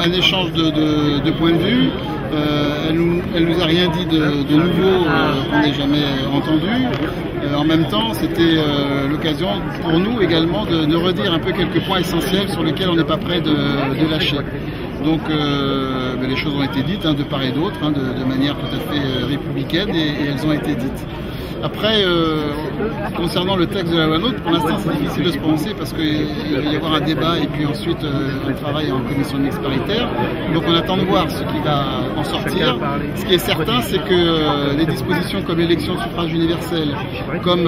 un échange de points de vue. Elle nous a rien dit de nouveau qu'on n'ait jamais entendu. En même temps, c'était l'occasion pour nous également de redire un peu quelques points essentiels sur lesquels on n'est pas prêt de lâcher. Donc les choses ont été dites de part et d'autre, de manière tout à fait républicaine, et elles ont été dites. Après, concernant le texte de la loi NOTRe, pour l'instant c'est difficile de se prononcer parce qu'il va y avoir un débat et puis ensuite un travail en commission mixte paritaire. Donc on attend de voir ce qui va en sortir. Ce qui est certain, c'est que les dispositions comme l'élection de suffrage universel, comme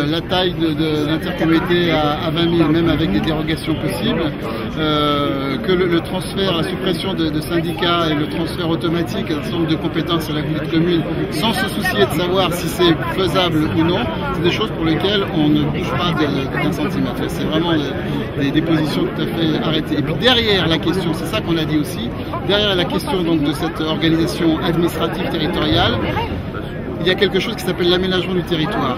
la taille de l'intercommunauté à 20 000, même avec des dérogations possibles, que le transfert, la suppression de syndicats et le transfert automatique d'un certain nombre de compétences à la communauté commune, sans se soucier de savoir si c'est faisable ou non, c'est des choses pour lesquelles on ne bouge pas d'un centimètre. C'est vraiment des positions tout à fait arrêtées. Et puis derrière la question, c'est ça qu'on a dit aussi, derrière la question donc de cette organisation administrative territoriale, il y a quelque chose qui s'appelle l'aménagement du territoire.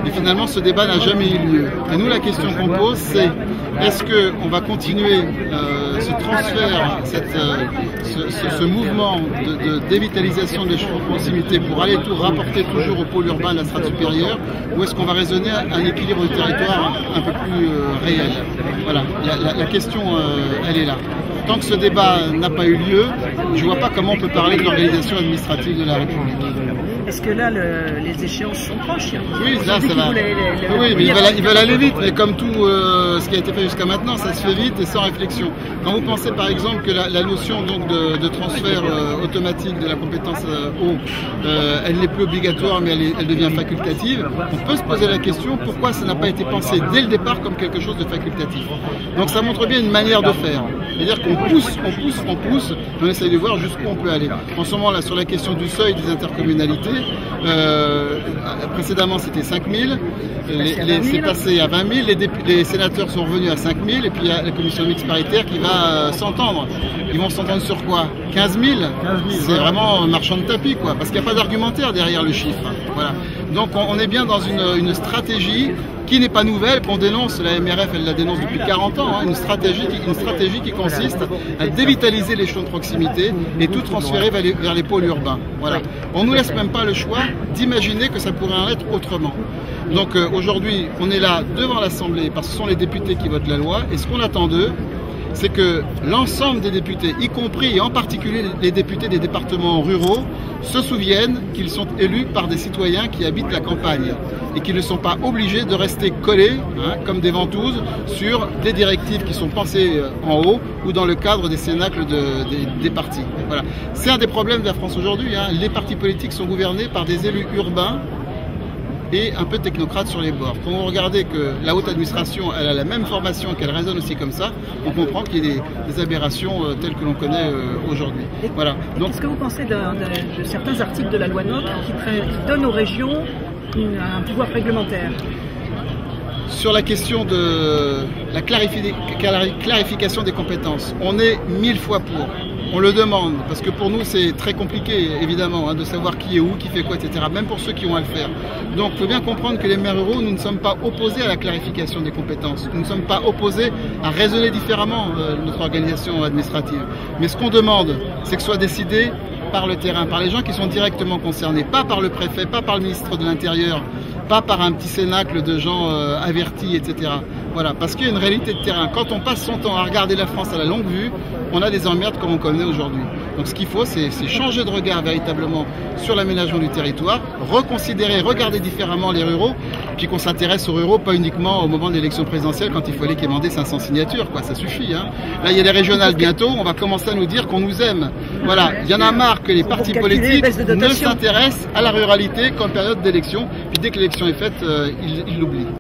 Et finalement, ce débat n'a jamais eu lieu. Et nous, la question qu'on pose, c'est est-ce qu'on va continuer ce transfert, ce mouvement de dévitalisation des champs de proximité pour aller tout rapporter toujours au pôle urbain de la strate supérieure, ou est-ce qu'on va raisonner à un équilibre du territoire un peu plus réel? Voilà, la question, elle est là. Tant que ce débat n'a pas eu lieu, je ne vois pas comment on peut parler de l'organisation administrative de la République. Est-ce que là, les échéances sont proches? Oui, là, ça va. Oui, mais ils veulent aller vite, mais comme tout ce qui a été fait jusqu'à maintenant, ça se fait vite et sans réflexion. Quand vous pensez par exemple que la notion donc de transfert automatique de la compétence eau, elle n'est plus obligatoire, mais elle devient facultative, on peut se poser la question pourquoi ça n'a pas été pensé dès le départ comme quelque chose de facultatif. Donc ça montre bien une manière de faire. C'est-à-dire qu'on pousse, on essaye de voir jusqu'où on peut aller. En ce moment, là, sur la question du seuil des intercommunalités, précédemment c'était 5 000, c'est passé à 20 000, les sénateurs sont revenus à 5 000, et puis il y a la commission mixte paritaire qui va s'entendre. Ils vont s'entendre sur quoi? 15 000, c'est vraiment marchand de tapis, quoi, parce qu'il n'y a pas d'argumentaire derrière le chiffre. Voilà. Donc on est bien dans une stratégie qui n'est pas nouvelle, qu'on dénonce, la MRF elle la dénonce depuis 40 ans, une stratégie qui consiste à dévitaliser l'échelon de proximité et tout transférer vers les pôles urbains. Voilà. On ne nous laisse même pas le choix d'imaginer que ça pourrait en être autrement. Donc aujourd'hui, on est là devant l'Assemblée parce que ce sont les députés qui votent la loi, et ce qu'on attend d'eux, c'est que l'ensemble des députés, y compris et en particulier les députés des départements ruraux, se souviennent qu'ils sont élus par des citoyens qui habitent la campagne et qu'ils ne sont pas obligés de rester collés, comme des ventouses, sur des directives qui sont pensées en haut ou dans le cadre des cénacles des partis. Voilà. C'est un des problèmes de la France aujourd'hui. Les partis politiques sont gouvernés par des élus urbains et un peu technocrate sur les bords. Quand vous regardez que la haute administration elle a la même formation, qu'elle raisonne aussi comme ça, on comprend qu'il y a des aberrations telles que l'on connaît aujourd'hui. Voilà. Qu'est-ce que vous pensez de certains articles de la loi NOTRe qui donnent aux régions un pouvoir réglementaire? Sur la question de la clarification des compétences, on est 1000 fois pour. On le demande, parce que pour nous c'est très compliqué évidemment de savoir qui est où, qui fait quoi, etc. Même pour ceux qui ont à le faire. Donc il faut bien comprendre que les maires ruraux, nous ne sommes pas opposés à la clarification des compétences. Nous ne sommes pas opposés à raisonner différemment notre organisation administrative. Mais ce qu'on demande, c'est que ce soit décidé par le terrain, par les gens qui sont directement concernés, pas par le préfet, pas par le ministre de l'Intérieur, pas par un petit cénacle de gens avertis, etc. Voilà, parce qu'il y a une réalité de terrain. Quand on passe son temps à regarder la France à la longue vue, on a des emmerdes comme on connaît aujourd'hui. Donc ce qu'il faut, c'est changer de regard véritablement sur l'aménagement du territoire, reconsidérer, regarder différemment les ruraux, puis qu'on s'intéresse aux ruraux, pas uniquement au moment de l'élection présidentielle quand il faut aller quémander 500 signatures, quoi, ça suffit. Là, il y a les régionales bientôt, on va commencer à nous dire qu'on nous aime. Voilà, il y en a marre que les partis politiques ne s'intéressent à la ruralité qu'en période d'élection, puis dès que l'élection est faite, ils l'oublient.